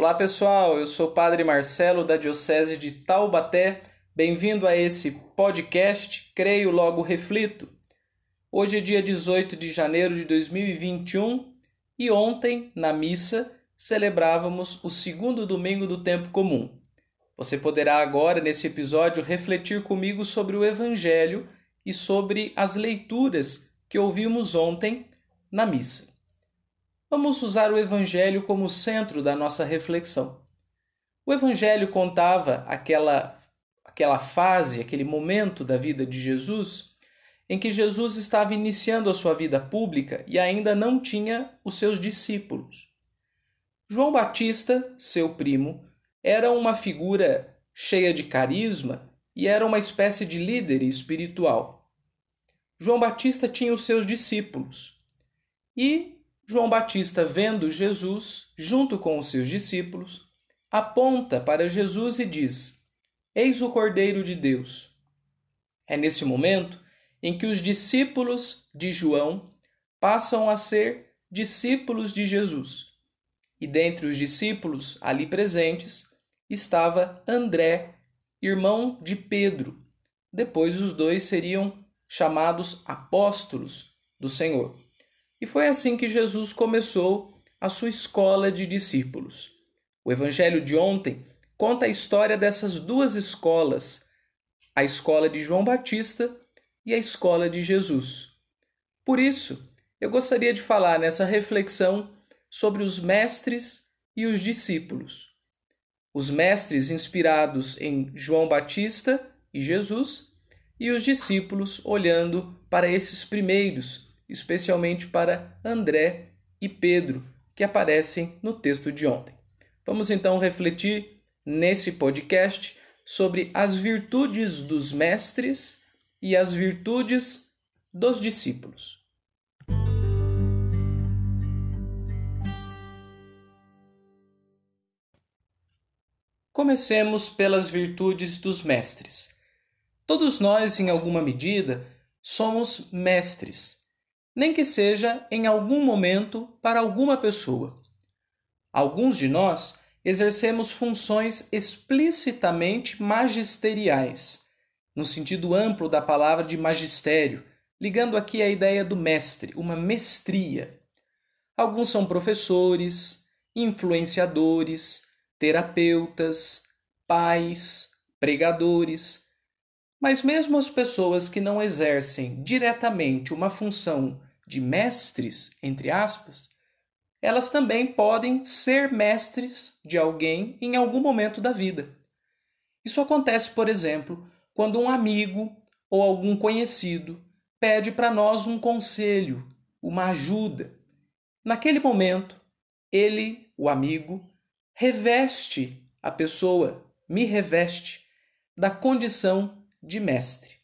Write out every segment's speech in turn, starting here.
Olá pessoal, eu sou o Padre Marcelo da Diocese de Taubaté. Bem-vindo a esse podcast Creio Logo Reflito. Hoje é dia 18 de janeiro de 2021 e ontem, na missa, celebrávamos o segundo domingo do tempo comum. Você poderá agora, nesse episódio, refletir comigo sobre o Evangelho e sobre as leituras que ouvimos ontem na missa. Vamos usar o Evangelho como centro da nossa reflexão. O Evangelho contava aquela fase, aquele momento da vida de Jesus, em que Jesus estava iniciando a sua vida pública e ainda não tinha os seus discípulos. João Batista, seu primo, era uma figura cheia de carisma e era uma espécie de líder espiritual. João Batista tinha os seus discípulos e João Batista, vendo Jesus, junto com os seus discípulos, aponta para Jesus e diz: Eis o Cordeiro de Deus. É nesse momento em que os discípulos de João passam a ser discípulos de Jesus. E dentre os discípulos ali presentes estava André, irmão de Pedro. Depois os dois seriam chamados apóstolos do Senhor. E foi assim que Jesus começou a sua escola de discípulos. O Evangelho de ontem conta a história dessas duas escolas, a escola de João Batista e a escola de Jesus. Por isso, eu gostaria de falar nessa reflexão sobre os mestres e os discípulos. Os mestres inspirados em João Batista e Jesus e os discípulos olhando para esses primeiros, especialmente para André e Pedro, que aparecem no texto de ontem. Vamos então refletir nesse podcast sobre as virtudes dos mestres e as virtudes dos discípulos. Comecemos pelas virtudes dos mestres. Todos nós, em alguma medida, somos mestres, nem que seja em algum momento para alguma pessoa. Alguns de nós exercemos funções explicitamente magisteriais, no sentido amplo da palavra de magistério, ligando aqui a ideia do mestre, uma mestria. Alguns são professores, influenciadores, terapeutas, pais, pregadores. Mas mesmo as pessoas que não exercem diretamente uma função de mestres, entre aspas, elas também podem ser mestres de alguém em algum momento da vida. Isso acontece, por exemplo, quando um amigo ou algum conhecido pede para nós um conselho, uma ajuda. Naquele momento, ele, o amigo, reveste a pessoa, me reveste da condição de mestre.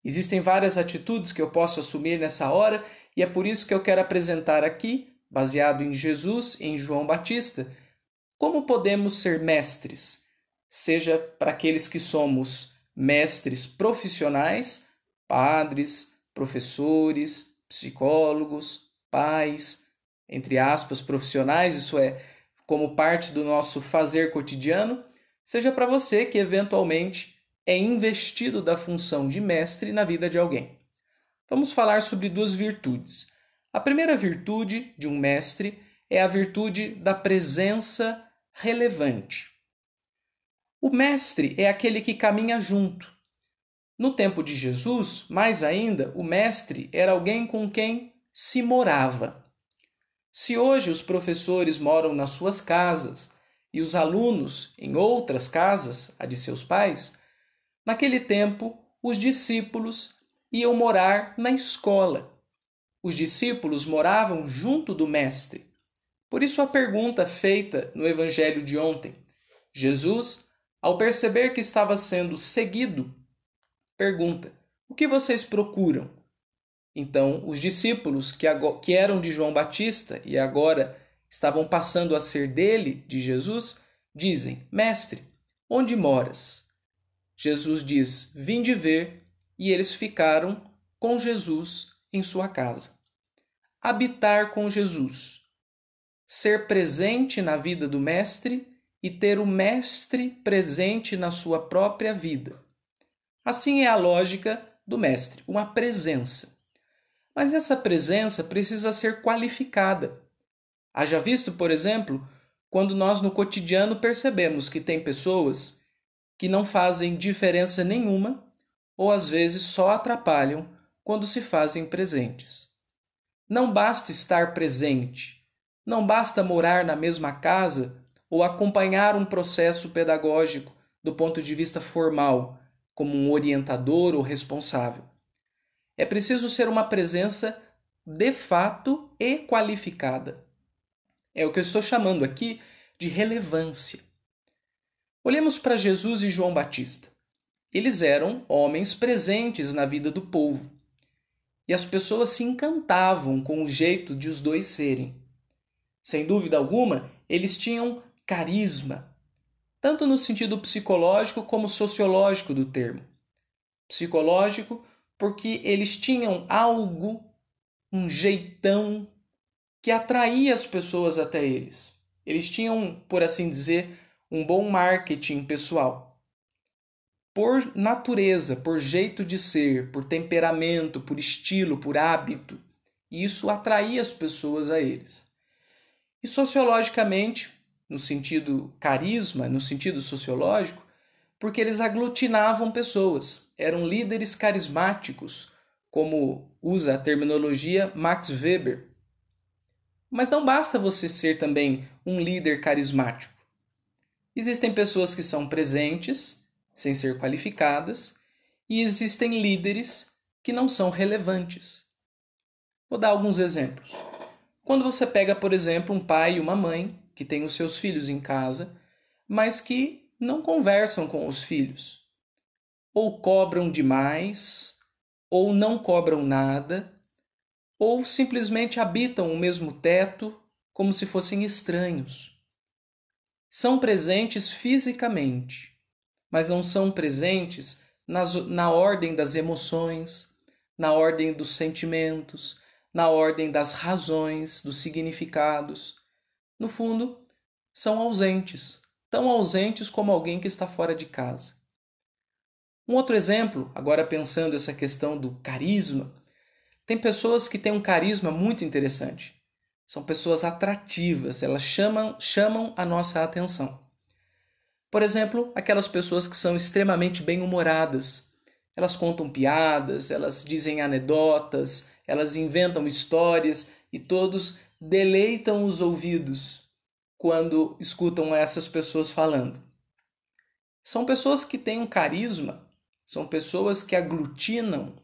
Existem várias atitudes que eu posso assumir nessa hora e é por isso que eu quero apresentar aqui, baseado em Jesus, em João Batista, como podemos ser mestres, seja para aqueles que somos mestres profissionais, padres, professores, psicólogos, pais, entre aspas, profissionais, isso é, como parte do nosso fazer cotidiano, seja para você que eventualmente é investido da função de mestre na vida de alguém. Vamos falar sobre duas virtudes. A primeira virtude de um mestre é a virtude da presença relevante. O mestre é aquele que caminha junto. No tempo de Jesus, mais ainda, o mestre era alguém com quem se morava. Se hoje os professores moram nas suas casas e os alunos em outras casas, a de seus pais, naquele tempo os discípulos iam morar na escola. Os discípulos moravam junto do mestre. Por isso a pergunta feita no Evangelho de ontem. Jesus, ao perceber que estava sendo seguido, pergunta: o que vocês procuram? Então, os discípulos que eram de João Batista e agora estavam passando a ser dele, de Jesus, dizem: Mestre, onde moras? Jesus diz: vinde ver, e eles ficaram com Jesus em sua casa. Habitar com Jesus, ser presente na vida do Mestre e ter o mestre presente na sua própria vida. Assim é a lógica do mestre, uma presença. Mas essa presença precisa ser qualificada. Haja visto, por exemplo, quando nós no cotidiano percebemos que tem pessoas que não fazem diferença nenhuma ou às vezes só atrapalham quando se fazem presentes. Não basta estar presente, não basta morar na mesma casa ou acompanhar um processo pedagógico do ponto de vista formal, como um orientador ou responsável. É preciso ser uma presença de fato e qualificada. É o que eu estou chamando aqui de relevância. Olhemos para Jesus e João Batista. Eles eram homens presentes na vida do povo. E as pessoas se encantavam com o jeito de os dois serem. Sem dúvida alguma, eles tinham carisma, tanto no sentido psicológico como sociológico do termo. Psicológico, porque eles tinham algo, um jeitão, que atraía as pessoas até eles. Eles tinham, por assim dizer, um bom marketing pessoal. Por natureza, por jeito de ser, por temperamento, por estilo, por hábito, isso atraía as pessoas a eles. E sociologicamente, no sentido carisma, no sentido sociológico, porque eles aglutinavam pessoas, eram líderes carismáticos, como usa a terminologia Max Weber. Mas não basta você ser também um líder carismático. Existem pessoas que são presentes, sem ser qualificadas, e existem líderes que não são relevantes. Vou dar alguns exemplos. Quando você pega, por exemplo, um pai e uma mãe que têm os seus filhos em casa, mas que não conversam com os filhos, ou cobram demais, ou não cobram nada, ou simplesmente habitam o mesmo teto como se fossem estranhos. São presentes fisicamente, mas não são presentes na ordem das emoções, na ordem dos sentimentos, na ordem das razões, dos significados. No fundo, são ausentes, tão ausentes como alguém que está fora de casa. Um outro exemplo, agora pensando essa questão do carisma, tem pessoas que têm um carisma muito interessante. São pessoas atrativas, elas chamam a nossa atenção. Por exemplo, aquelas pessoas que são extremamente bem-humoradas. Elas contam piadas, elas dizem anedotas, elas inventam histórias e todos deleitam os ouvidos quando escutam essas pessoas falando. São pessoas que têm um carisma, são pessoas que aglutinam.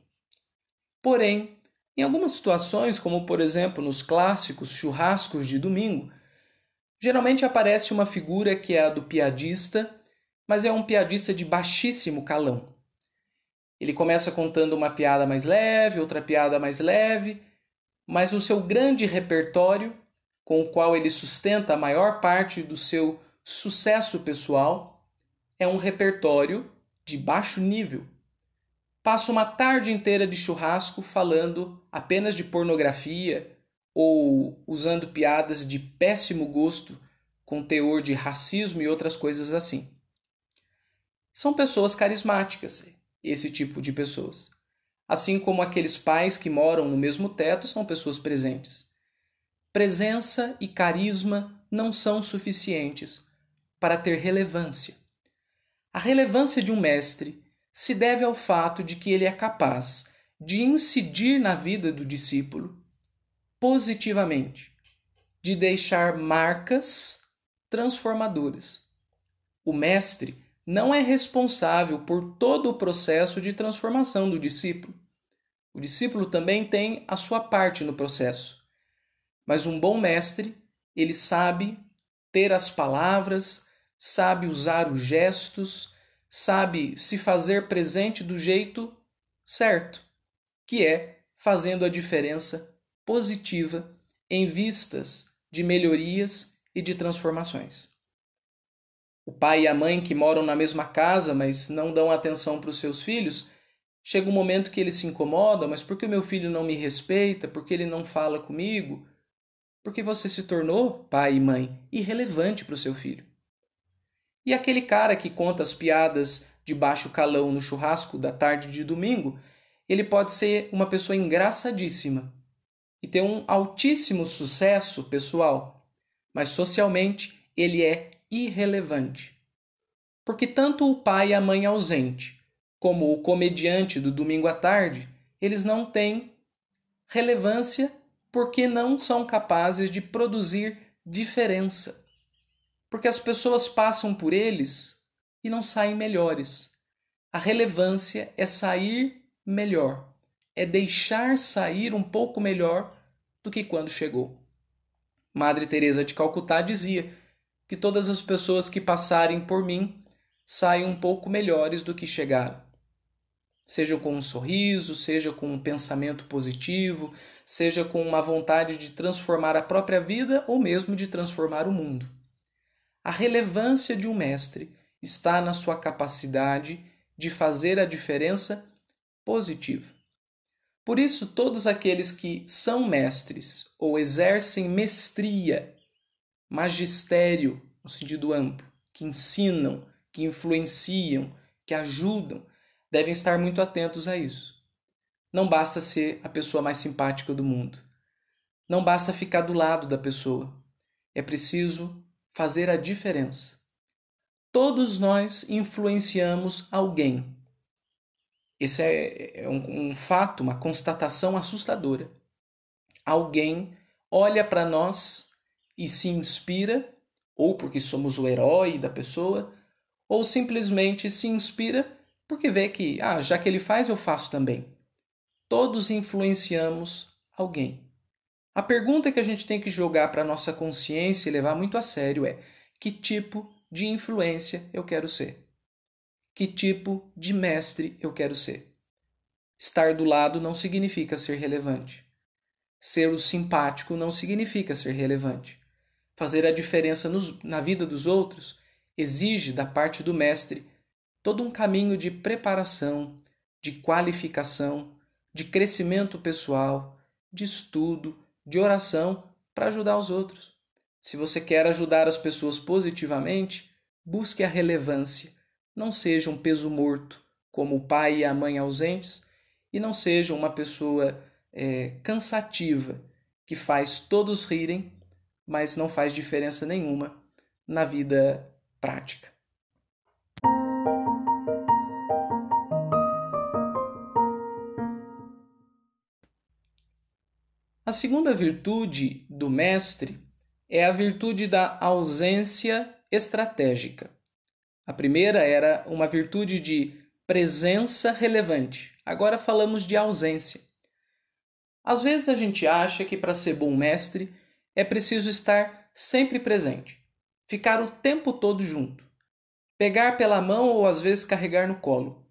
Porém, em algumas situações, como por exemplo nos clássicos churrascos de domingo, geralmente aparece uma figura que é a do piadista, mas é um piadista de baixíssimo calão. Ele começa contando uma piada mais leve, outra piada mais leve, mas o seu grande repertório, com o qual ele sustenta a maior parte do seu sucesso pessoal, é um repertório de baixo nível. Passa uma tarde inteira de churrasco falando apenas de pornografia ou usando piadas de péssimo gosto com teor de racismo e outras coisas assim. São pessoas carismáticas, esse tipo de pessoas. Assim como aqueles pais que moram no mesmo teto são pessoas presentes. Presença e carisma não são suficientes para ter relevância. A relevância de um mestre se deve ao fato de que ele é capaz de incidir na vida do discípulo positivamente, de deixar marcas transformadoras. O mestre não é responsável por todo o processo de transformação do discípulo. O discípulo também tem a sua parte no processo. Mas um bom mestre, ele sabe ter as palavras, sabe usar os gestos, sabe se fazer presente do jeito certo, que é fazendo a diferença positiva em vistas de melhorias e de transformações. O pai e a mãe que moram na mesma casa, mas não dão atenção para os seus filhos, chega um momento que eles se incomodam, mas por que meu filho não me respeita? Por que ele não fala comigo? Porque você se tornou, pai e mãe, irrelevante para o seu filho. E aquele cara que conta as piadas de baixo calão no churrasco da tarde de domingo, ele pode ser uma pessoa engraçadíssima e ter um altíssimo sucesso pessoal, mas socialmente ele é irrelevante. Porque tanto o pai e a mãe ausente, como o comediante do domingo à tarde, eles não têm relevância porque não são capazes de produzir diferença. Porque as pessoas passam por eles e não saem melhores. A relevância é sair melhor, é deixar sair um pouco melhor do que quando chegou. Madre Teresa de Calcutá dizia que todas as pessoas que passarem por mim saem um pouco melhores do que chegaram. Seja com um sorriso, seja com um pensamento positivo, seja com uma vontade de transformar a própria vida ou mesmo de transformar o mundo. A relevância de um mestre está na sua capacidade de fazer a diferença positiva. Por isso, todos aqueles que são mestres ou exercem mestria, magistério no sentido amplo, que ensinam, que influenciam, que ajudam, devem estar muito atentos a isso. Não basta ser a pessoa mais simpática do mundo. Não basta ficar do lado da pessoa. É preciso fazer a diferença. Todos nós influenciamos alguém. Esse é um fato, uma constatação assustadora. Alguém olha para nós e se inspira, ou porque somos o herói da pessoa, ou simplesmente se inspira porque vê que, já que ele faz, eu faço também. Todos influenciamos alguém. A pergunta que a gente tem que jogar para a nossa consciência e levar muito a sério é: que tipo de influência eu quero ser? Que tipo de mestre eu quero ser? Estar do lado não significa ser relevante. Ser o simpático não significa ser relevante. Fazer a diferença na vida dos outros exige da parte do mestre todo um caminho de preparação, de qualificação, de crescimento pessoal, de estudo, de oração para ajudar os outros. Se você quer ajudar as pessoas positivamente, busque a relevância. Não seja um peso morto, como o pai e a mãe ausentes, e não seja uma pessoa cansativa, que faz todos rirem, mas não faz diferença nenhuma na vida prática. A segunda virtude do mestre é a virtude da ausência estratégica. A primeira era uma virtude de presença relevante. Agora falamos de ausência. Às vezes a gente acha que para ser bom mestre é preciso estar sempre presente, ficar o tempo todo junto, pegar pela mão ou às vezes carregar no colo.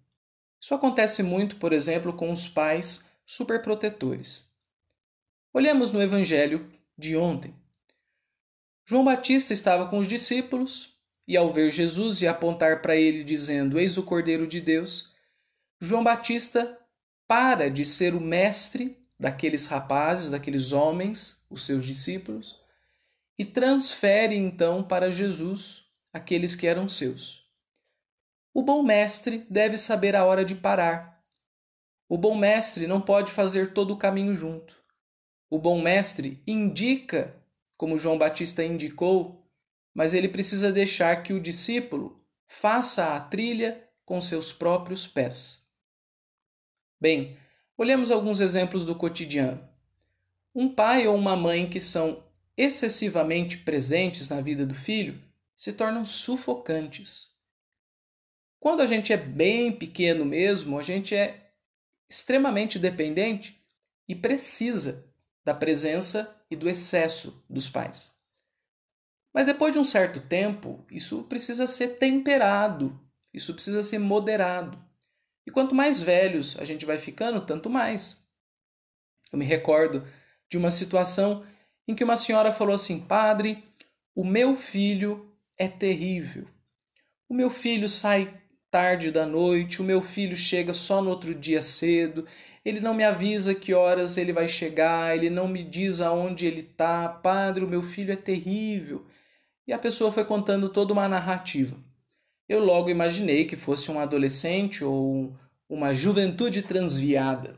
Isso acontece muito, por exemplo, com os pais superprotetores. Olhemos no Evangelho de ontem. João Batista estava com os discípulos e, ao ver Jesus e apontar para ele dizendo: "Eis o Cordeiro de Deus", João Batista para de ser o mestre daqueles rapazes, daqueles homens, os seus discípulos, e transfere então para Jesus aqueles que eram seus. O bom mestre deve saber a hora de parar. O bom mestre não pode fazer todo o caminho junto. O bom mestre indica, como João Batista indicou, mas ele precisa deixar que o discípulo faça a trilha com seus próprios pés. Bem, olhemos alguns exemplos do cotidiano. Um pai ou uma mãe que são excessivamente presentes na vida do filho se tornam sufocantes. Quando a gente é bem pequeno mesmo, a gente é extremamente dependente e precisa da presença e do excesso dos pais. Mas depois de um certo tempo, isso precisa ser temperado, isso precisa ser moderado. E quanto mais velhos a gente vai ficando, tanto mais. Eu me recordo de uma situação em que uma senhora falou assim: "Padre, o meu filho é terrível. O meu filho sai tarde da noite, o meu filho chega só no outro dia cedo, ele não me avisa que horas ele vai chegar, ele não me diz aonde ele está. Padre, o meu filho é terrível." E a pessoa foi contando toda uma narrativa. eu logo imaginei que fosse um adolescente ou uma juventude transviada.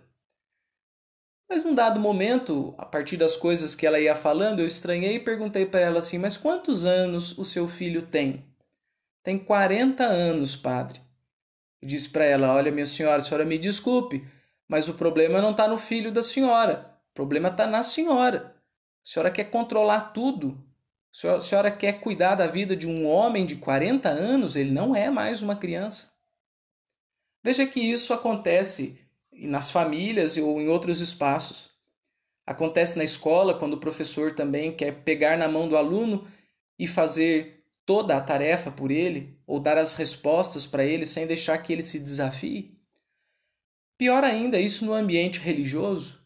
Mas num dado momento, a partir das coisas que ela ia falando, eu estranhei e perguntei para ela assim: Mas quantos anos o seu filho tem? Tem 40 anos, padre. Eu disse para ela: Olha, minha senhora, a senhora me desculpe, mas o problema não está no filho da senhora. O problema está na senhora. A senhora quer controlar tudo. A senhora quer cuidar da vida de um homem de 40 anos? Ele não é mais uma criança. Veja que isso acontece nas famílias ou em outros espaços. Acontece na escola, quando o professor também quer pegar na mão do aluno e fazer toda a tarefa por ele, ou dar as respostas para ele sem deixar que ele se desafie. Pior ainda, isso no ambiente religioso.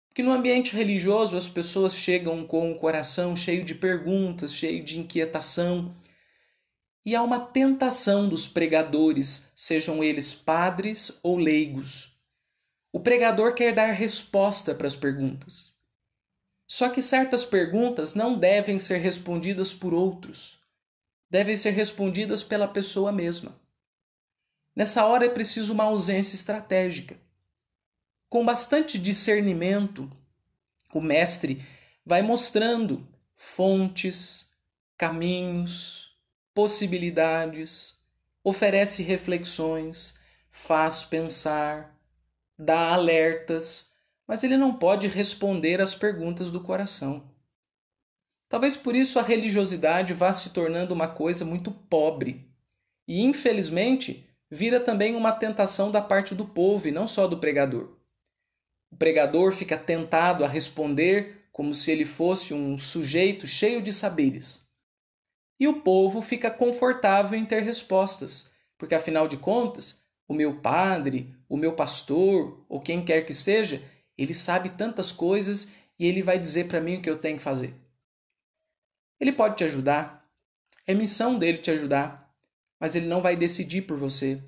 Porque no ambiente religioso as pessoas chegam com o coração cheio de perguntas, cheio de inquietação. E há uma tentação dos pregadores, sejam eles padres ou leigos. O pregador quer dar resposta para as perguntas. Só que certas perguntas não devem ser respondidas por outros. Devem ser respondidas pela pessoa mesma. Nessa hora é preciso uma ausência estratégica. Com bastante discernimento, o mestre vai mostrando fontes, caminhos, possibilidades, oferece reflexões, faz pensar, dá alertas, mas ele não pode responder às perguntas do coração. Talvez por isso a religiosidade vá se tornando uma coisa muito pobre e, infelizmente, vira também uma tentação da parte do povo e não só do pregador. O pregador fica tentado a responder como se ele fosse um sujeito cheio de saberes. E o povo fica confortável em ter respostas, porque afinal de contas, o meu padre, o meu pastor, ou quem quer que seja, ele sabe tantas coisas e ele vai dizer para mim o que eu tenho que fazer. Ele pode te ajudar, é missão dele te ajudar, mas ele não vai decidir por você.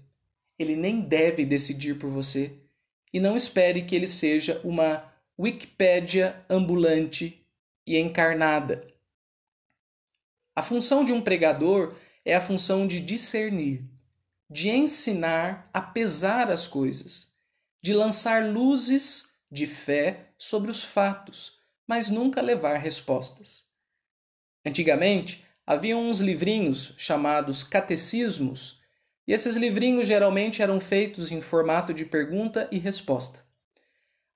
Ele nem deve decidir por você. E não espere que ele seja uma Wikipédia ambulante e encarnada. A função de um pregador é a função de discernir, de ensinar a pesar as coisas, de lançar luzes de fé sobre os fatos, mas nunca levar respostas. Antigamente, havia uns livrinhos chamados catecismos, e esses livrinhos geralmente eram feitos em formato de pergunta e resposta.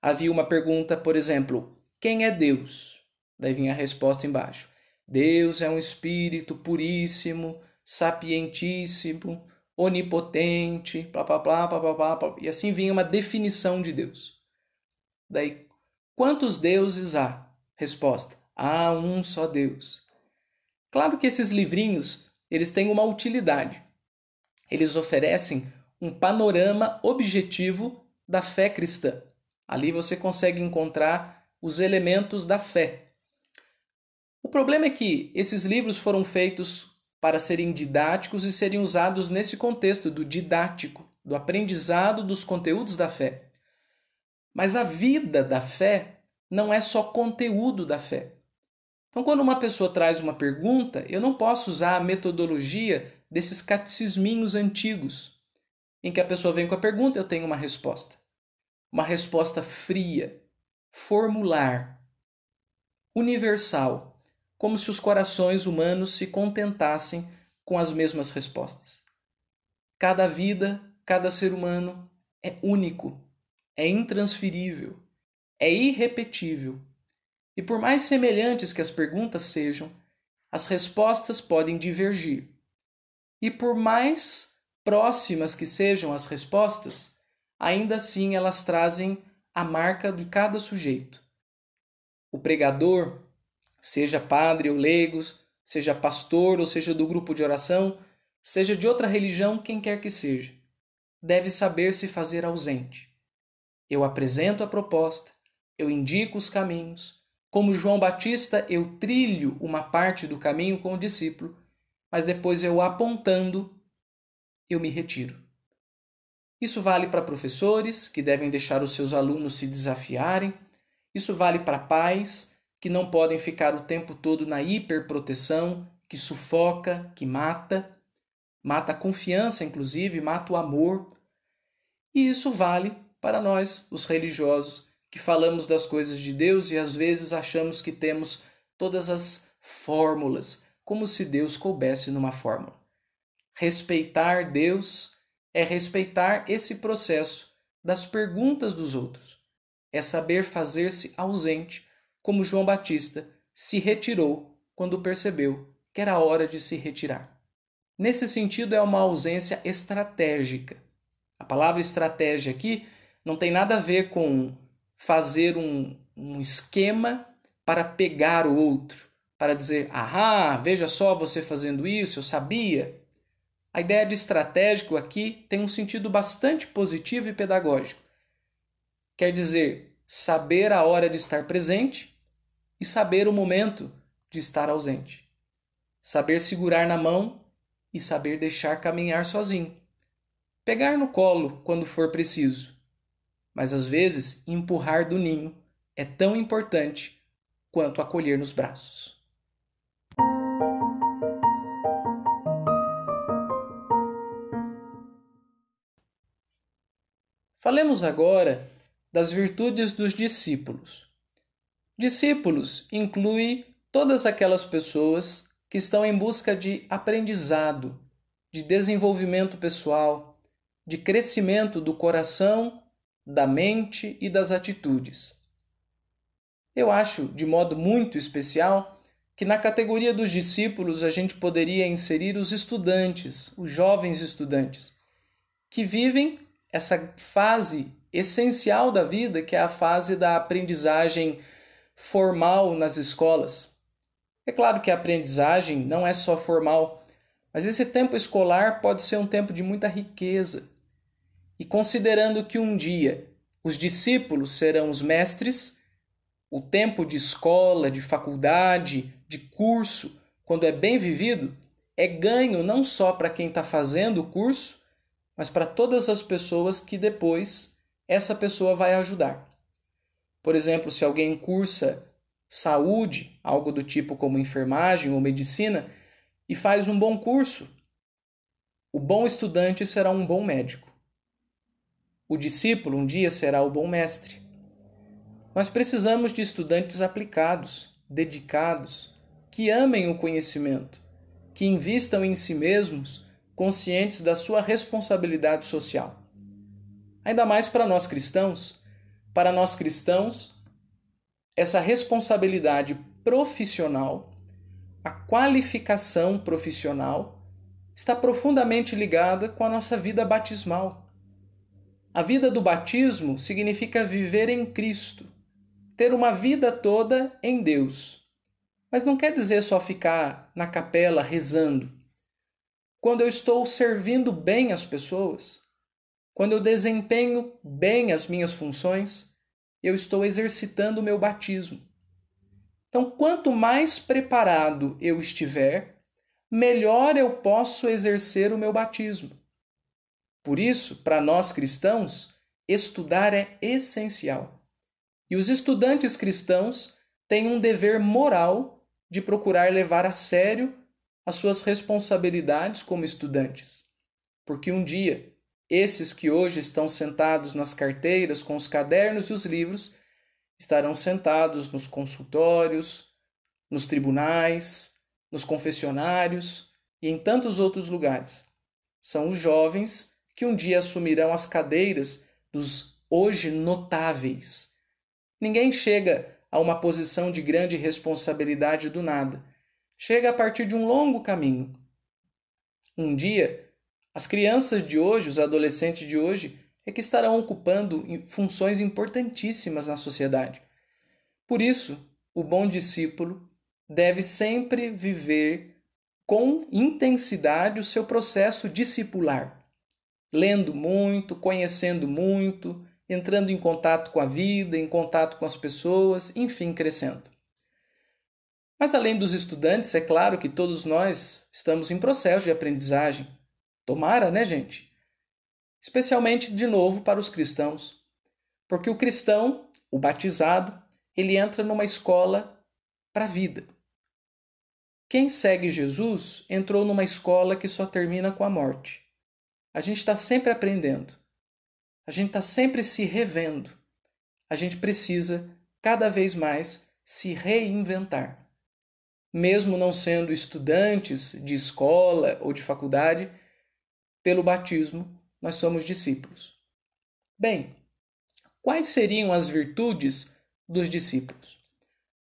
Havia uma pergunta, por exemplo, quem é Deus? Daí vinha a resposta embaixo. Deus é um espírito puríssimo, sapientíssimo, onipotente, blá, blá, blá, blá, blá, blá, blá, e assim vinha uma definição de Deus. Daí, quantos deuses há? Resposta, há um só Deus. Claro que esses livrinhos, eles têm uma utilidade. Eles oferecem um panorama objetivo da fé cristã. Ali você consegue encontrar os elementos da fé. O problema é que esses livros foram feitos para serem didáticos e serem usados nesse contexto do didático, do aprendizado dos conteúdos da fé. Mas a vida da fé não é só conteúdo da fé. Então, quando uma pessoa traz uma pergunta, eu não posso usar a metodologia desses catecisminhos antigos, em que a pessoa vem com a pergunta e eu tenho uma resposta. Uma resposta fria, formular, universal, como se os corações humanos se contentassem com as mesmas respostas. Cada vida, cada ser humano é único, é intransferível, é irrepetível. E por mais semelhantes que as perguntas sejam, as respostas podem divergir. E por mais próximas que sejam as respostas, ainda assim elas trazem a marca de cada sujeito. O pregador, seja padre ou leigos, seja pastor ou seja do grupo de oração, seja de outra religião, quem quer que seja, deve saber se fazer ausente. Eu apresento a proposta, eu indico os caminhos. Como João Batista, eu trilho uma parte do caminho com o discípulo, mas depois eu apontando, eu me retiro. Isso vale para professores, que devem deixar os seus alunos se desafiarem. Isso vale para pais, que não podem ficar o tempo todo na hiperproteção, que sufoca, que mata. mata a confiança, inclusive, mata o amor. E isso vale para nós, os religiosos, que falamos das coisas de Deus e às vezes achamos que temos todas as fórmulas, como se Deus coubesse numa fórmula. Respeitar Deus é respeitar esse processo das perguntas dos outros. É saber fazer-se ausente, como João Batista se retirou quando percebeu que era hora de se retirar. Nesse sentido, é uma ausência estratégica. A palavra estratégia aqui não tem nada a ver com fazer um esquema para pegar o outro, para dizer, ah, veja só você fazendo isso, eu sabia. A ideia de estratégico aqui tem um sentido bastante positivo e pedagógico. Quer dizer, saber a hora de estar presente e saber o momento de estar ausente. Saber segurar na mão e saber deixar caminhar sozinho. Pegar no colo quando for preciso. Mas às vezes, empurrar do ninho é tão importante quanto acolher nos braços. Falemos agora das virtudes dos discípulos. Discípulos inclui todas aquelas pessoas que estão em busca de aprendizado, de desenvolvimento pessoal, de crescimento do coração, da mente e das atitudes. Eu acho, de modo muito especial, que na categoria dos discípulos a gente poderia inserir os estudantes, os jovens estudantes, que vivem essa fase essencial da vida, que é a fase da aprendizagem formal nas escolas. É claro que a aprendizagem não é só formal, mas esse tempo escolar pode ser um tempo de muita riqueza. E considerando que um dia os discípulos serão os mestres, o tempo de escola, de faculdade, de curso, quando é bem vivido, é ganho não só para quem está fazendo o curso, mas para todas as pessoas que depois essa pessoa vai ajudar. Por exemplo, se alguém cursa saúde, algo do tipo como enfermagem ou medicina, e faz um bom curso, o bom estudante será um bom médico. O discípulo um dia será o bom mestre. Nós precisamos de estudantes aplicados, dedicados, que amem o conhecimento, que invistam em si mesmos, conscientes da sua responsabilidade social. Ainda mais para nós cristãos. Para nós cristãos, essa responsabilidade profissional, a qualificação profissional, está profundamente ligada com a nossa vida batismal. A vida do batismo significa viver em Cristo, ter uma vida toda em Deus. Mas não quer dizer só ficar na capela rezando. Quando eu estou servindo bem as pessoas, quando eu desempenho bem as minhas funções, eu estou exercitando o meu batismo. Então, quanto mais preparado eu estiver, melhor eu posso exercer o meu batismo. Por isso, para nós cristãos, estudar é essencial. E os estudantes cristãos têm um dever moral de procurar levar a sério as suas responsabilidades como estudantes. Porque um dia, esses que hoje estão sentados nas carteiras com os cadernos e os livros, estarão sentados nos consultórios, nos tribunais, nos confessionários e em tantos outros lugares. São os jovens que um dia assumirão as cadeiras dos hoje notáveis. Ninguém chega a uma posição de grande responsabilidade do nada. Chega a partir de um longo caminho. Um dia, as crianças de hoje, os adolescentes de hoje, é que estarão ocupando funções importantíssimas na sociedade. Por isso, o bom discípulo deve sempre viver com intensidade o seu processo discipular, lendo muito, conhecendo muito, entrando em contato com a vida, em contato com as pessoas, enfim, crescendo. Mas além dos estudantes, é claro que todos nós estamos em processo de aprendizagem. Tomara, né, gente? Especialmente, de novo, para os cristãos. Porque o cristão, o batizado, ele entra numa escola para a vida. Quem segue Jesus entrou numa escola que só termina com a morte. A gente está sempre aprendendo. A gente está sempre se revendo. A gente precisa, cada vez mais, se reinventar. Mesmo não sendo estudantes de escola ou de faculdade, pelo batismo, nós somos discípulos. Bem, quais seriam as virtudes dos discípulos?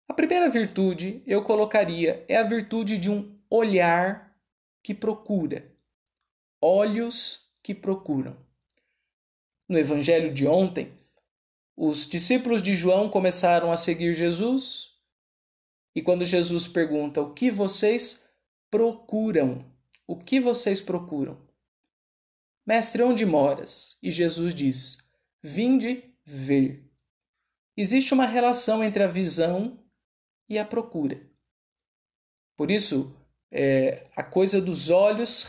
A primeira virtude eu colocaria é a virtude de um olhar que procura. Olhos que procuram. No evangelho de ontem, os discípulos de João começaram a seguir Jesus e quando Jesus pergunta o que vocês procuram? O que vocês procuram? Mestre, onde moras? E Jesus diz, vinde ver. Existe uma relação entre a visão e a procura. Por isso, a coisa dos olhos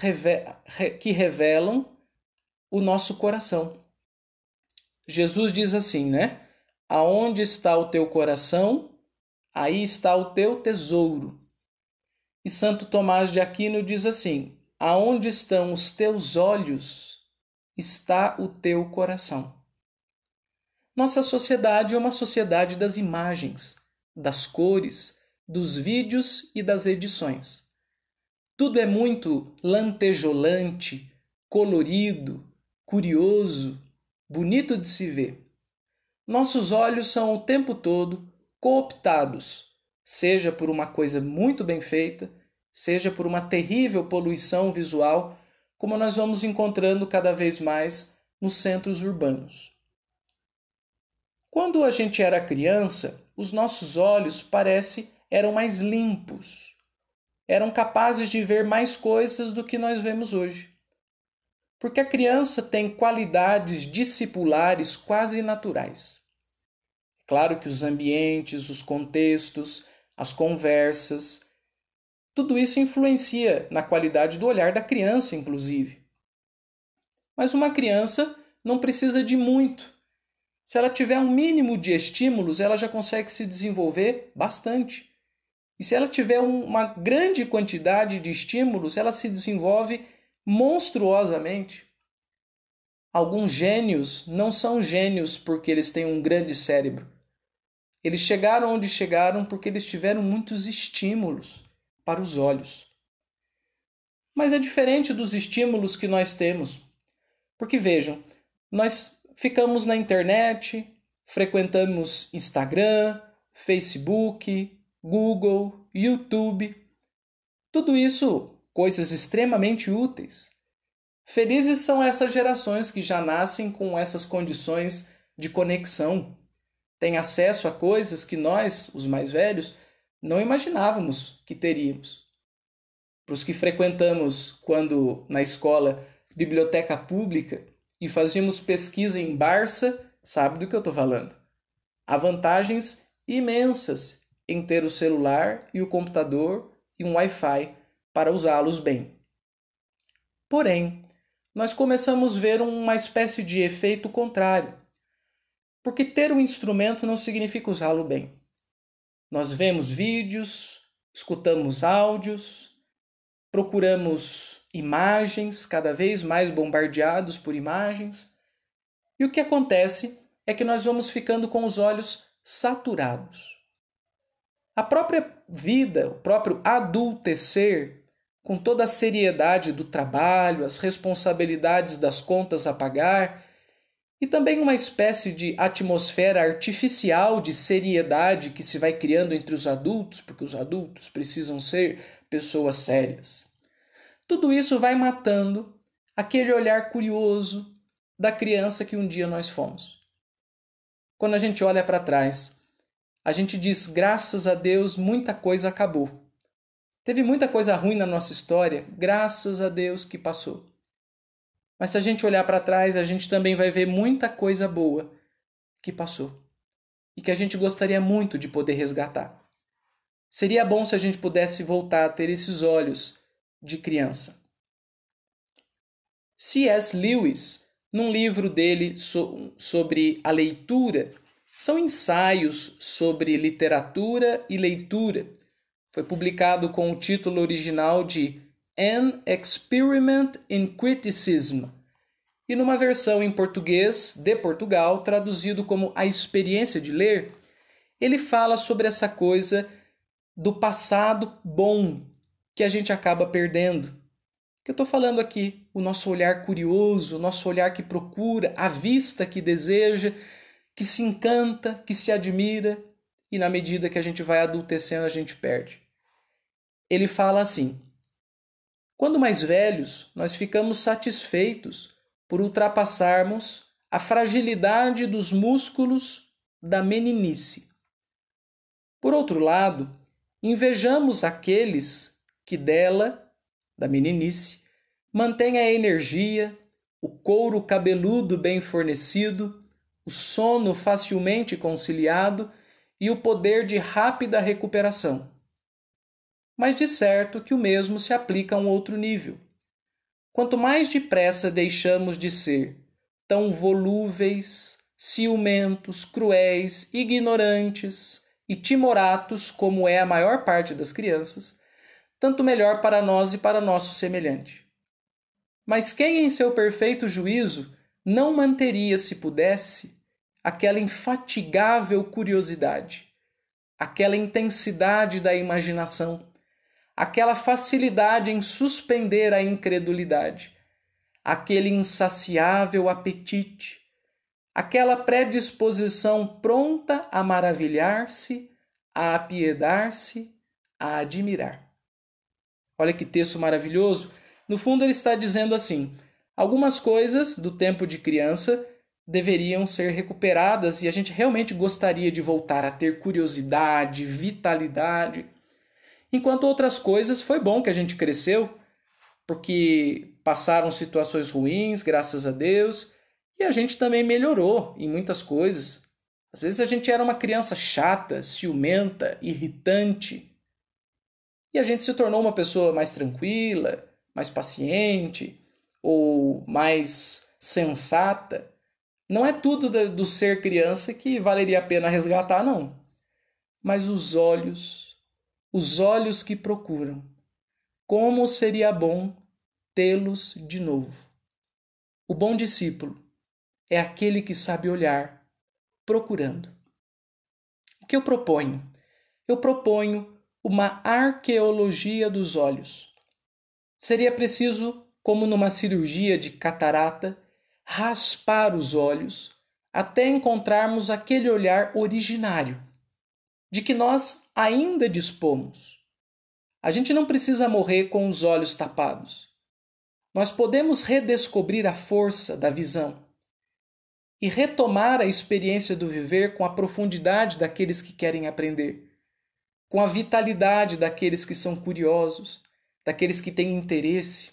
que revelam o nosso coração. Jesus diz assim, né? Aonde está o teu coração, aí está o teu tesouro. E Santo Tomás de Aquino diz assim, aonde estão os teus olhos, está o teu coração. Nossa sociedade é uma sociedade das imagens, das cores, dos vídeos e das edições. Tudo é muito lantejolante, colorido, curioso, bonito de se ver. Nossos olhos são o tempo todo cooptados, seja por uma coisa muito bem feita, seja por uma terrível poluição visual, como nós vamos encontrando cada vez mais nos centros urbanos. Quando a gente era criança, os nossos olhos eram mais limpos, eram capazes de ver mais coisas do que nós vemos hoje. Porque a criança tem qualidades discipulares quase naturais. Claro que os ambientes, os contextos, as conversas, tudo isso influencia na qualidade do olhar da criança, inclusive. Mas uma criança não precisa de muito. Se ela tiver um mínimo de estímulos, ela já consegue se desenvolver bastante. E se ela tiver uma grande quantidade de estímulos, ela se desenvolve monstruosamente. Alguns gênios não são gênios porque eles têm um grande cérebro. Eles chegaram onde chegaram porque eles tiveram muitos estímulos para os olhos. Mas é diferente dos estímulos que nós temos. Porque vejam, nós ficamos na internet, frequentamos Instagram, Facebook, Google, YouTube. Tudo isso, coisas extremamente úteis. Felizes são essas gerações que já nascem com essas condições de conexão. Têm acesso a coisas que nós, os mais velhos, não imaginávamos que teríamos. Para os que frequentamos, quando na escola, biblioteca pública e fazíamos pesquisa em Barça, sabe do que eu estou falando. Há vantagens imensas em ter o celular e o computador e um Wi-Fi para usá-los bem. Porém, nós começamos a ver uma espécie de efeito contrário. Porque ter um instrumento não significa usá-lo bem. Nós vemos vídeos, escutamos áudios, procuramos imagens, cada vez mais bombardeados por imagens. E o que acontece é que nós vamos ficando com os olhos saturados. A própria vida, o próprio adultecer, com toda a seriedade do trabalho, as responsabilidades das contas a pagar, e também uma espécie de atmosfera artificial de seriedade que se vai criando entre os adultos, porque os adultos precisam ser pessoas sérias. Tudo isso vai matando aquele olhar curioso da criança que um dia nós fomos. Quando a gente olha para trás, a gente diz, graças a Deus, muita coisa acabou. Teve muita coisa ruim na nossa história, graças a Deus que passou. Mas se a gente olhar para trás, a gente também vai ver muita coisa boa que passou. E que a gente gostaria muito de poder resgatar. Seria bom se a gente pudesse voltar a ter esses olhos de criança. C.S. Lewis, num livro dele sobre a leitura, são ensaios sobre literatura e leitura. Foi publicado com o título original de An Experiment in Criticism, e numa versão em português de Portugal, traduzido como A Experiência de Ler, ele fala sobre essa coisa do passado bom que a gente acaba perdendo. Que eu estou falando aqui, o nosso olhar curioso, o nosso olhar que procura, a vista que deseja, que se encanta, que se admira, e na medida que a gente vai adultecendo, a gente perde. Ele fala assim: quando mais velhos, nós ficamos satisfeitos por ultrapassarmos a fragilidade dos músculos da meninice. Por outro lado, invejamos aqueles que dela, da meninice, mantêm a energia, o couro cabeludo bem fornecido, o sono facilmente conciliado e o poder de rápida recuperação. Mas de certo que o mesmo se aplica a um outro nível. Quanto mais depressa deixamos de ser tão volúveis, ciumentos, cruéis, ignorantes e timoratos como é a maior parte das crianças, tanto melhor para nós e para nosso semelhante. Mas quem em seu perfeito juízo não manteria, se pudesse, aquela infatigável curiosidade, aquela intensidade da imaginação, aquela facilidade em suspender a incredulidade, aquele insaciável apetite, aquela predisposição pronta a maravilhar-se, a apiedar-se, a admirar. Olha que texto maravilhoso. No fundo ele está dizendo assim: algumas coisas do tempo de criança deveriam ser recuperadas e a gente realmente gostaria de voltar a ter curiosidade, vitalidade. Enquanto outras coisas foi bom que a gente cresceu, porque passaram situações ruins, graças a Deus, e a gente também melhorou em muitas coisas. Às vezes a gente era uma criança chata, ciumenta, irritante, e a gente se tornou uma pessoa mais tranquila, mais paciente ou mais sensata. Não é tudo do ser criança que valeria a pena resgatar, não. Mas os olhos que procuram, como seria bom tê-los de novo. O bom discípulo é aquele que sabe olhar, procurando. O que eu proponho? Eu proponho uma arqueologia dos olhos. Seria preciso, como numa cirurgia de catarata, raspar os olhos até encontrarmos aquele olhar originário, de que nós ainda dispomos. A gente não precisa morrer com os olhos tapados. Nós podemos redescobrir a força da visão e retomar a experiência do viver com a profundidade daqueles que querem aprender, com a vitalidade daqueles que são curiosos, daqueles que têm interesse.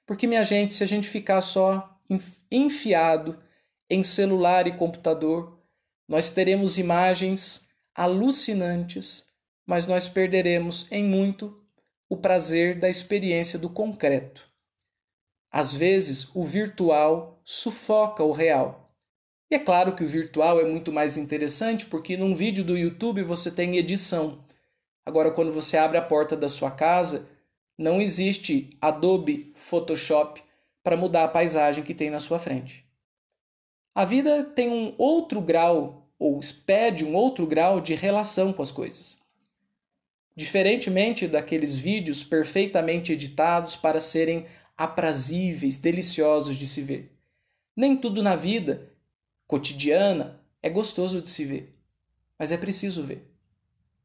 Porque, minha gente, se a gente ficar só enfiado em celular e computador, nós teremos imagens alucinantes, mas nós perderemos em muito o prazer da experiência do concreto. Às vezes, o virtual sufoca o real. E é claro que o virtual é muito mais interessante porque num vídeo do YouTube você tem edição. Agora, quando você abre a porta da sua casa, não existe Adobe Photoshop para mudar a paisagem que tem na sua frente. A vida tem um outro grau, ou pede um outro grau de relação com as coisas. Diferentemente daqueles vídeos perfeitamente editados para serem aprazíveis, deliciosos de se ver. Nem tudo na vida cotidiana é gostoso de se ver, mas é preciso ver.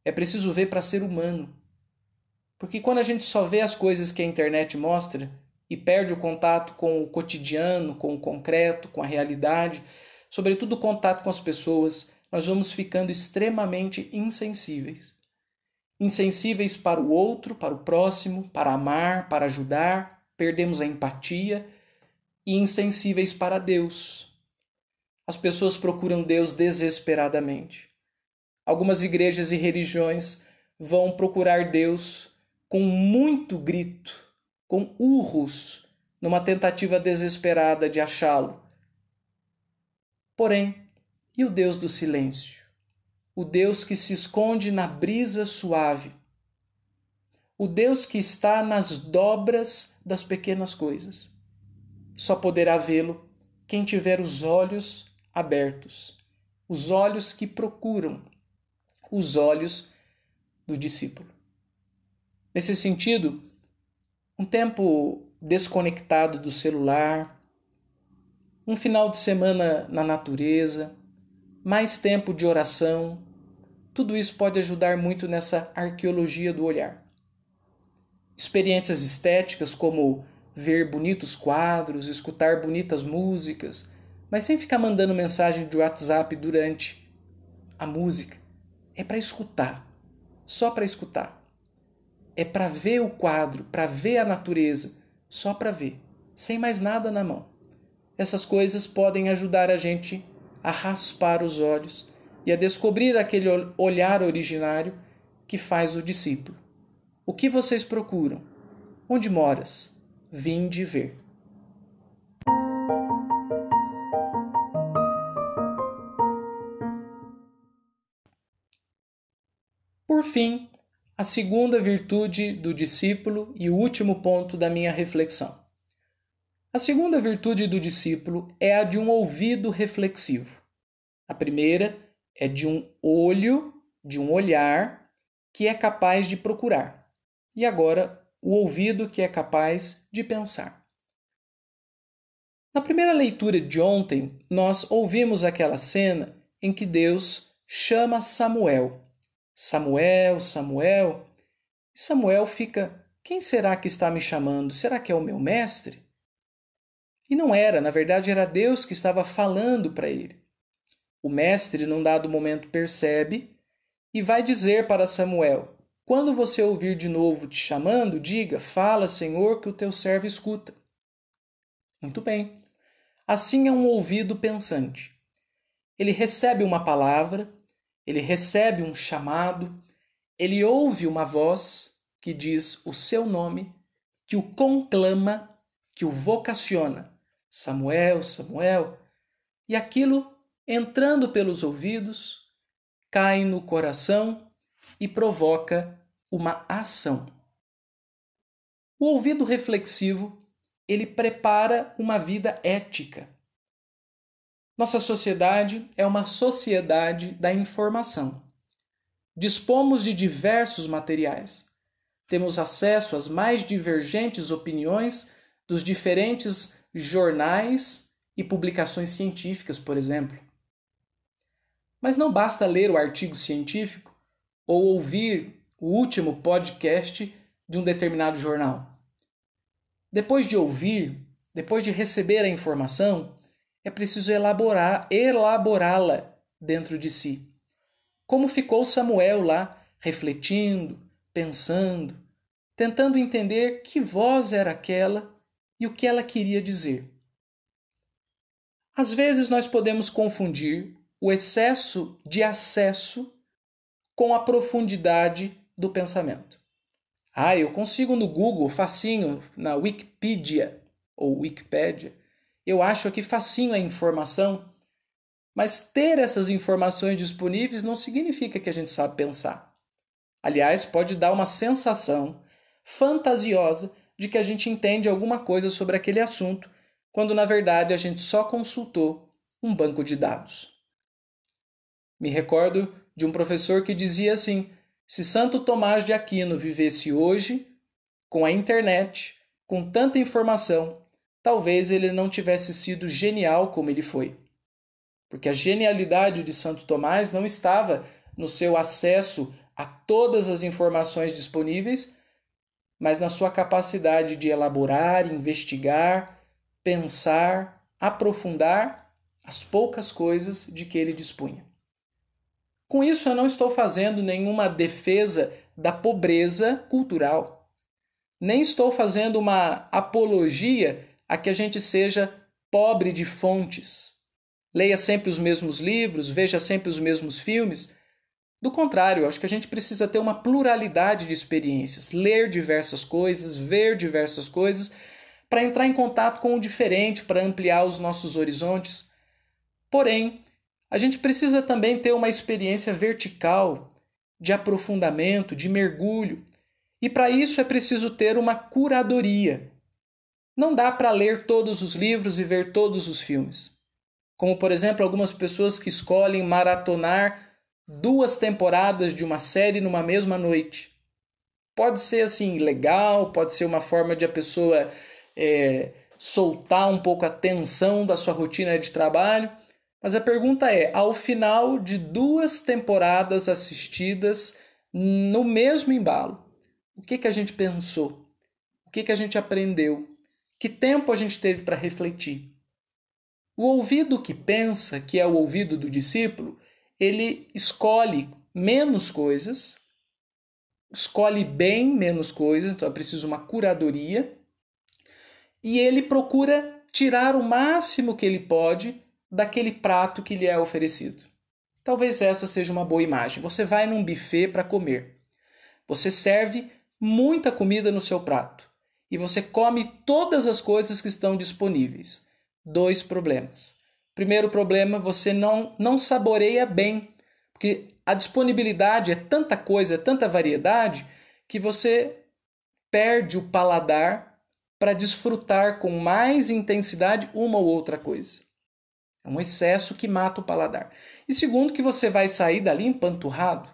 É preciso ver para ser humano. Porque quando a gente só vê as coisas que a internet mostra e perde o contato com o cotidiano, com o concreto, com a realidade, sobretudo o contato com as pessoas, nós vamos ficando extremamente insensíveis. Insensíveis para o outro, para o próximo, para amar, para ajudar, perdemos a empatia e insensíveis para Deus. As pessoas procuram Deus desesperadamente. Algumas igrejas e religiões vão procurar Deus com muito grito, com urros, numa tentativa desesperada de achá-lo. Porém, e o Deus do silêncio? O Deus que se esconde na brisa suave, o Deus que está nas dobras das pequenas coisas. Só poderá vê-lo quem tiver os olhos abertos, os olhos que procuram, os olhos do discípulo. Nesse sentido, um tempo desconectado do celular, um final de semana na natureza, mais tempo de oração, tudo isso pode ajudar muito nessa arqueologia do olhar. Experiências estéticas como ver bonitos quadros, escutar bonitas músicas, mas sem ficar mandando mensagem de WhatsApp durante a música. É para escutar, só para escutar. É para ver o quadro, para ver a natureza, só para ver, sem mais nada na mão. Essas coisas podem ajudar a gente a raspar os olhos e a descobrir aquele olhar originário que faz o discípulo. O que vocês procuram? Onde moras? Vinde ver. Por fim, a segunda virtude do discípulo e o último ponto da minha reflexão. A segunda virtude do discípulo é a de um ouvido reflexivo. A primeira é de um olho, de um olhar que é capaz de procurar. E agora, o ouvido que é capaz de pensar. Na primeira leitura de ontem, nós ouvimos aquela cena em que Deus chama Samuel. Samuel, Samuel. E Samuel fica: quem será que está me chamando? Será que é o meu mestre? E não era, na verdade era Deus que estava falando para ele. O mestre, num dado momento, percebe e vai dizer para Samuel: quando você ouvir de novo te chamando, diga: fala, Senhor, que o teu servo escuta. Muito bem. Assim é um ouvido pensante. Ele recebe uma palavra, ele recebe um chamado, ele ouve uma voz que diz o seu nome, que o conclama, que o vocaciona. Samuel, Samuel. E aquilo, entrando pelos ouvidos, cai no coração e provoca uma ação. O ouvido reflexivo, ele prepara uma vida ética. Nossa sociedade é uma sociedade da informação. Dispomos de diversos materiais. Temos acesso às mais divergentes opiniões dos diferentes jornais e publicações científicas, por exemplo. Mas não basta ler o artigo científico ou ouvir o último podcast de um determinado jornal. Depois de ouvir, depois de receber a informação, é preciso elaborá-la dentro de si. Como ficou Samuel lá, refletindo, pensando, tentando entender que voz era aquela e o que ela queria dizer. Às vezes nós podemos confundir o excesso de acesso com a profundidade do pensamento. Eu consigo no Google, facinho, na Wikipedia ou Wikipédia, eu acho aqui facinho a informação, mas ter essas informações disponíveis não significa que a gente sabe pensar. Aliás, pode dar uma sensação fantasiosa de que a gente entende alguma coisa sobre aquele assunto, quando na verdade a gente só consultou um banco de dados. Me recordo de um professor que dizia assim: se Santo Tomás de Aquino vivesse hoje, com a internet, com tanta informação, talvez ele não tivesse sido genial como ele foi. Porque a genialidade de Santo Tomás não estava no seu acesso a todas as informações disponíveis, mas na sua capacidade de elaborar, investigar, pensar, aprofundar as poucas coisas de que ele dispunha. Com isso, eu não estou fazendo nenhuma defesa da pobreza cultural. Nem estou fazendo uma apologia a que a gente seja pobre de fontes. Leia sempre os mesmos livros, veja sempre os mesmos filmes. Do contrário, acho que a gente precisa ter uma pluralidade de experiências, ler diversas coisas, ver diversas coisas, para entrar em contato com o diferente, para ampliar os nossos horizontes. Porém, a gente precisa também ter uma experiência vertical, de aprofundamento, de mergulho, E para isso é preciso ter uma curadoria. Não dá para ler todos os livros e ver todos os filmes. Como, por exemplo, algumas pessoas que escolhem maratonar 2 temporadas de uma série numa mesma noite. Pode ser assim legal, pode ser uma forma de a pessoa soltar um pouco a tensão da sua rotina de trabalho. Mas a pergunta é, ao final de 2 temporadas assistidas no mesmo embalo, o que a gente pensou? O que a gente aprendeu? Que tempo a gente teve para refletir? O ouvido que pensa, que é o ouvido do discípulo, ele escolhe menos coisas, escolhe bem menos coisas, então é preciso uma curadoria, e ele procura tirar o máximo que ele pode daquele prato que lhe é oferecido. Talvez essa seja uma boa imagem. Você vai num buffet para comer. Você serve muita comida no seu prato e você come todas as coisas que estão disponíveis. 2 problemas. Primeiro problema, você não saboreia bem, porque a disponibilidade é tanta coisa, é tanta variedade, que você perde o paladar para desfrutar com mais intensidade uma ou outra coisa. É um excesso que mata o paladar. E segundo, que você vai sair dali empanturrado.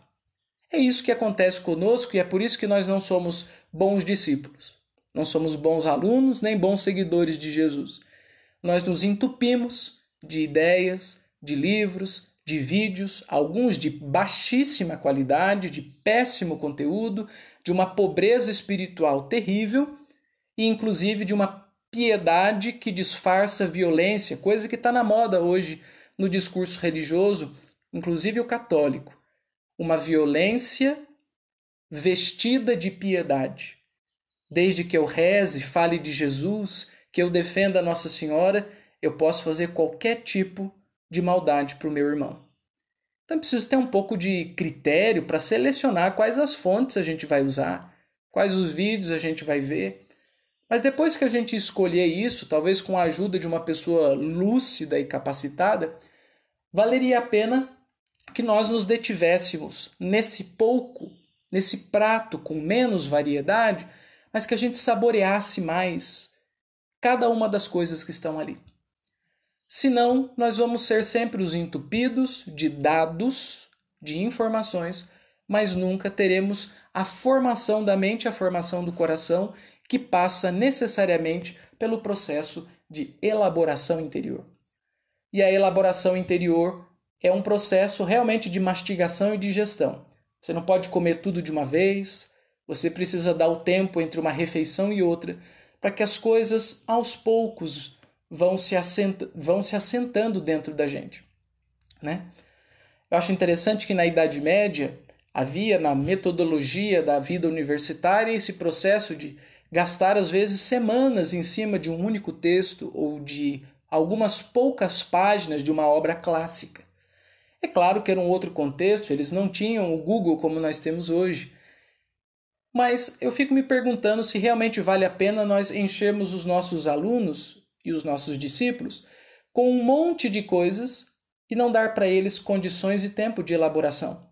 É isso que acontece conosco e é por isso que nós não somos bons discípulos. Não somos bons alunos nem bons seguidores de Jesus. Nós nos entupimos de ideias, de livros, de vídeos, alguns de baixíssima qualidade, de péssimo conteúdo, de uma pobreza espiritual terrível e inclusive de uma piedade que disfarça violência, coisa que está na moda hoje no discurso religioso, inclusive o católico. Uma violência vestida de piedade. Desde que eu reze, fale de Jesus, que eu defenda a Nossa Senhora, eu posso fazer qualquer tipo de maldade para o meu irmão. Então preciso ter um pouco de critério para selecionar quais as fontes a gente vai usar, quais os vídeos a gente vai ver. Mas depois que a gente escolher isso, talvez com a ajuda de uma pessoa lúcida e capacitada, valeria a pena que nós nos detivéssemos nesse prato com menos variedade, mas que a gente saboreasse mais cada uma das coisas que estão ali. Senão, nós vamos ser sempre os entupidos de dados, de informações, mas nunca teremos a formação da mente, a formação do coração, que passa necessariamente pelo processo de elaboração interior. E a elaboração interior é um processo realmente de mastigação e digestão. Você não pode comer tudo de uma vez, você precisa dar o tempo entre uma refeição e outra, para que as coisas, aos poucos, vão se assentando dentro da gente. Né? Eu acho interessante que na Idade Média havia na metodologia da vida universitária esse processo de gastar às vezes semanas em cima de um único texto ou de algumas poucas páginas de uma obra clássica. É claro que era um outro contexto, eles não tinham o Google como nós temos hoje. Mas eu fico me perguntando se realmente vale a pena nós enchermos os nossos alunos e os nossos discípulos com um monte de coisas e não dar para eles condições e tempo de elaboração.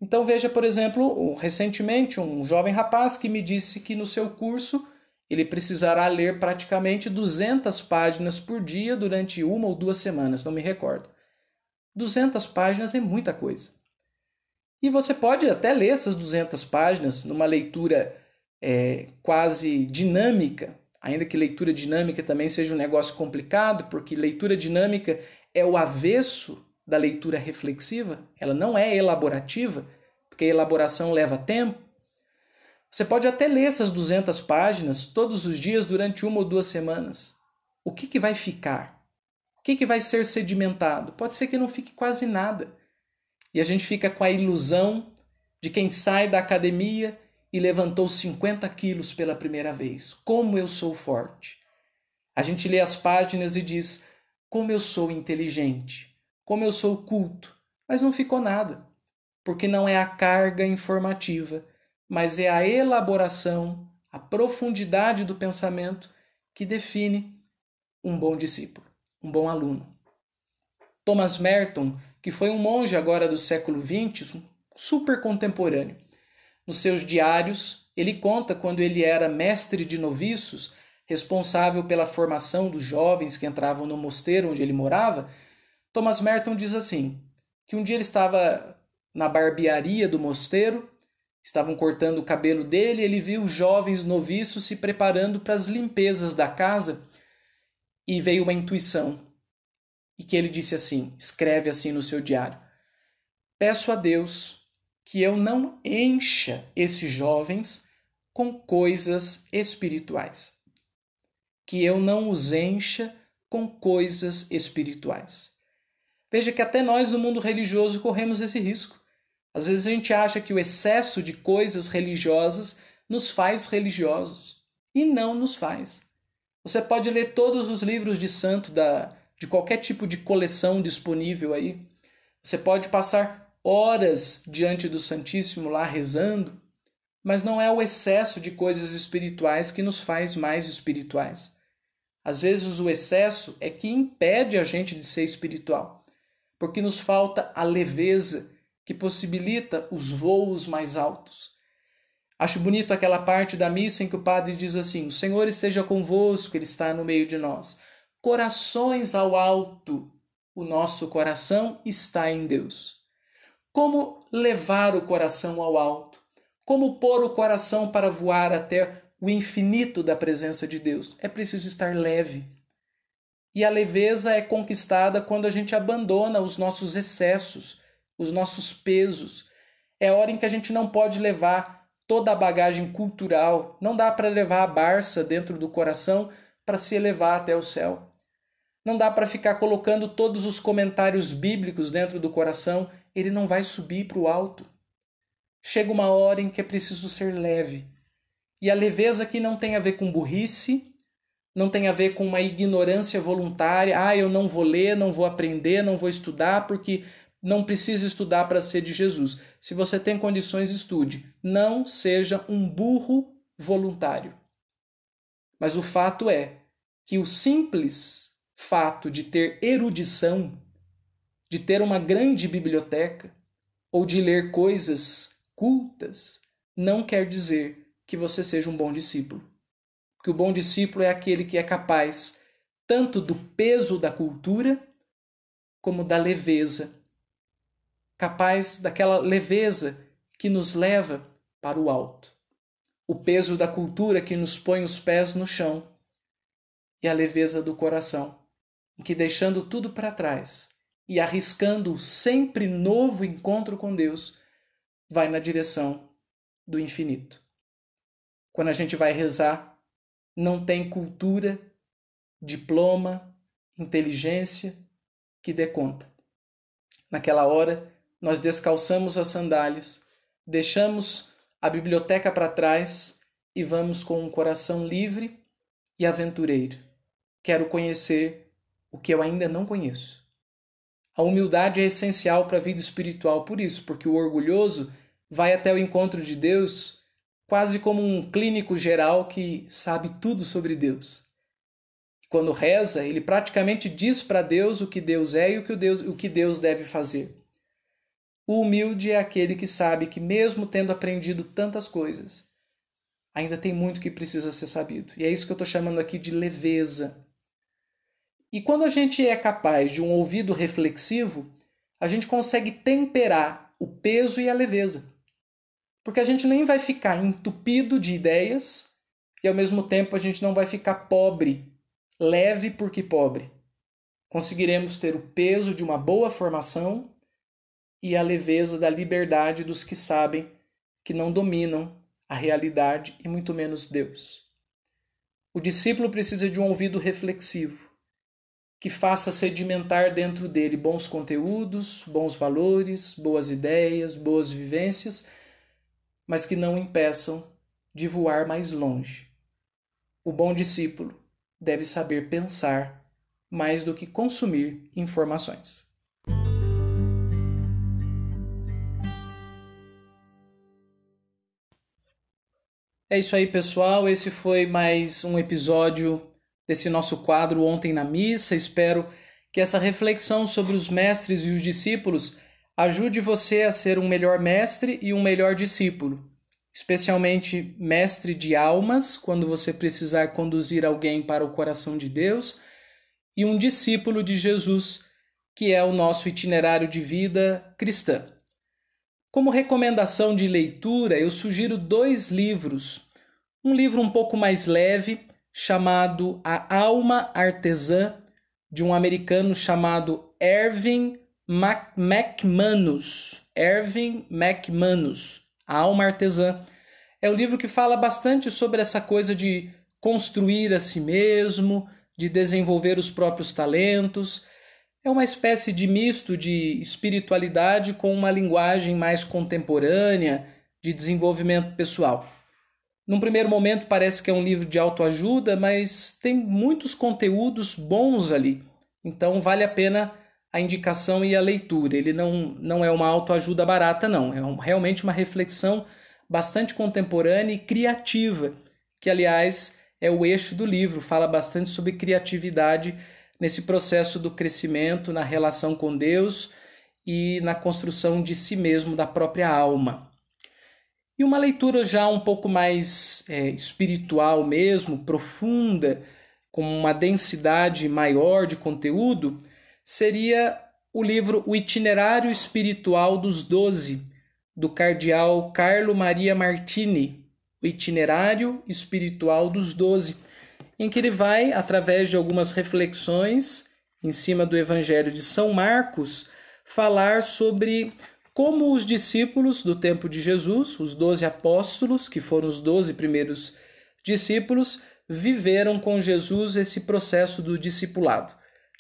Então veja, por exemplo, recentemente um jovem rapaz que me disse que no seu curso ele precisará ler praticamente 200 páginas por dia durante 1 ou 2 semanas, não me recordo. 200 páginas é muita coisa. E você pode até ler essas 200 páginas numa leitura quase dinâmica, ainda que leitura dinâmica também seja um negócio complicado, porque leitura dinâmica é o avesso da leitura reflexiva, ela não é elaborativa, porque a elaboração leva tempo. Você pode até ler essas 200 páginas todos os dias durante 1 ou 2 semanas. O que vai ficar? O que vai ser sedimentado? Pode ser que não fique quase nada. E a gente fica com a ilusão de quem sai da academia e levantou 50 quilos pela primeira vez. Como eu sou forte! A gente lê as páginas e diz, como eu sou inteligente, como eu sou culto, mas não ficou nada, porque não é a carga informativa, mas é a elaboração, a profundidade do pensamento que define um bom discípulo, um bom aluno. Thomas Merton, que foi um monge agora do século XX, super contemporâneo, Nos seus diários, ele conta quando ele era mestre de noviços, responsável pela formação dos jovens que entravam no mosteiro onde ele morava. Thomas Merton diz assim, que um dia ele estava na barbearia do mosteiro, estavam cortando o cabelo dele, ele viu os jovens noviços se preparando para as limpezas da casa e veio uma intuição. E que ele disse assim, escreve assim no seu diário: peço a Deus que eu não encha esses jovens com coisas espirituais. Que eu não os encha com coisas espirituais. Veja que até nós no mundo religioso corremos esse risco. Às vezes a gente acha que o excesso de coisas religiosas nos faz religiosos. E não nos faz. Você pode ler todos os livros de santo de qualquer tipo de coleção disponível aí. Você pode passar horas diante do Santíssimo lá rezando, mas não é o excesso de coisas espirituais que nos faz mais espirituais. Às vezes o excesso é que impede a gente de ser espiritual, porque nos falta a leveza que possibilita os voos mais altos. Acho bonito aquela parte da missa em que o padre diz assim: o Senhor esteja convosco, Ele está no meio de nós. Corações ao alto, o nosso coração está em Deus. Como levar o coração ao alto? Como pôr o coração para voar até o infinito da presença de Deus? É preciso estar leve. E a leveza é conquistada quando a gente abandona os nossos excessos, os nossos pesos. É a hora em que a gente não pode levar toda a bagagem cultural, não dá para levar a Barça dentro do coração para se elevar até o céu. Não dá para ficar colocando todos os comentários bíblicos dentro do coração, ele não vai subir para o alto. Chega uma hora em que é preciso ser leve. E a leveza aqui não tem a ver com burrice, não tem a ver com uma ignorância voluntária. Eu não vou ler, não vou aprender, não vou estudar porque não precisa estudar para ser de Jesus. Se você tem condições, estude. Não seja um burro voluntário. Mas o fato é que o simples fato de ter erudição, de ter uma grande biblioteca ou de ler coisas cultas, não quer dizer que você seja um bom discípulo. Porque o bom discípulo é aquele que é capaz tanto do peso da cultura como da leveza. Capaz daquela leveza que nos leva para o alto. O peso da cultura que nos põe os pés no chão. E a leveza do coração, em que deixando tudo para trás e arriscando o sempre novo encontro com Deus, vai na direção do infinito. Quando a gente vai rezar, não tem cultura, diploma, inteligência que dê conta. Naquela hora, nós descalçamos as sandálias, deixamos a biblioteca para trás e vamos com um coração livre e aventureiro. Quero conhecer o que eu ainda não conheço. A humildade é essencial para a vida espiritual por isso, porque o orgulhoso vai até o encontro de Deus quase como um clínico geral que sabe tudo sobre Deus. E quando reza, ele praticamente diz para Deus o que Deus é e o que Deus deve fazer. O humilde é aquele que sabe que, mesmo tendo aprendido tantas coisas, ainda tem muito que precisa ser sabido. E é isso que eu estou chamando aqui de leveza. E quando a gente é capaz de um ouvido reflexivo, a gente consegue temperar o peso e a leveza. Porque a gente nem vai ficar entupido de ideias e, ao mesmo tempo, a gente não vai ficar pobre, leve porque pobre. Conseguiremos ter o peso de uma boa formação e a leveza da liberdade dos que sabem que não dominam a realidade e muito menos Deus. O discípulo precisa de um ouvido reflexivo, que faça sedimentar dentro dele bons conteúdos, bons valores, boas ideias, boas vivências, mas que não impeçam de voar mais longe. O bom discípulo deve saber pensar mais do que consumir informações. É isso aí, pessoal. Esse foi mais um episódio desse nosso quadro Ontem na Missa. Espero que essa reflexão sobre os mestres e os discípulos ajude você a ser um melhor mestre e um melhor discípulo. especialmente mestre de almas, quando você precisar conduzir alguém para o coração de Deus, e um discípulo de Jesus, que é o nosso itinerário de vida cristã. Como recomendação de leitura, eu sugiro 2 livros. Um livro um pouco mais leve, chamado A Alma Artesã, de um americano chamado Erving McManus. Erving McManus, A Alma Artesã. É um livro que fala bastante sobre essa coisa de construir a si mesmo, de desenvolver os próprios talentos. É uma espécie de misto de espiritualidade com uma linguagem mais contemporânea de desenvolvimento pessoal. Num primeiro momento parece que é um livro de autoajuda, mas tem muitos conteúdos bons ali. Então vale a pena a indicação e a leitura. Ele não é uma autoajuda barata, não. É realmente uma reflexão bastante contemporânea e criativa, que, aliás, é o eixo do livro. Fala bastante sobre criatividade nesse processo do crescimento, na relação com Deus e na construção de si mesmo, da própria alma. E uma leitura já um pouco mais espiritual mesmo, profunda, com uma densidade maior de conteúdo, seria o livro O Itinerário Espiritual dos 12, do cardeal Carlo Maria Martini. O Itinerário Espiritual dos 12, em que ele vai, através de algumas reflexões em cima do Evangelho de São Marcos, falar sobre como os discípulos do tempo de Jesus, os 12 apóstolos, que foram os 12 primeiros discípulos, viveram com Jesus esse processo do discipulado.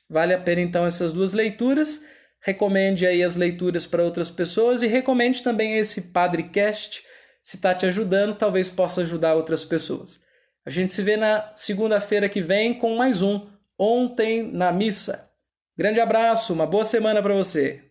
Vale a pena então essas 2 leituras. Recomende aí as leituras para outras pessoas e recomende também esse Padrecast. Se está te ajudando, talvez possa ajudar outras pessoas. A gente se vê na segunda-feira que vem com mais um Ontem na Missa. Grande abraço, uma boa semana para você.